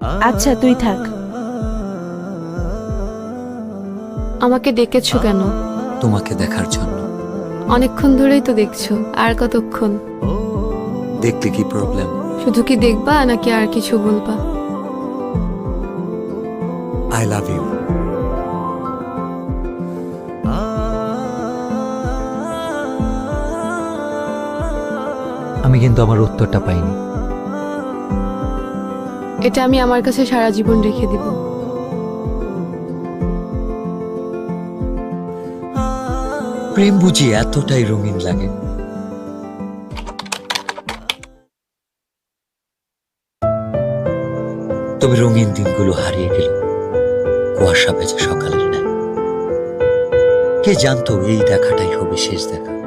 আচ্ছা তুই থাক। আমাকে ডেকেছো কেন? তোমাকে দেখার জন্য। অনেকক্ষণ ধরেই তো দেখছো, আর কতক্ষণ? দেখতে কি প্রবলেম? শুধু কি দেখবা নাকি আর কিছু বলবা? I love you. আমি কিন্তু আমার উত্তরটা পাইনি। এটা আমি আমার কাছে সারা জীবন রেখে দিব। প্রেম বুঝি এতটাই রঙিন লাগে? তবে রঙিন দিনগুলো হারিয়ে গেল কুয়াশা ভেজা সকালের ন্যায়। কে জানতো এই দেখাটাই হবে শেষ দেখা।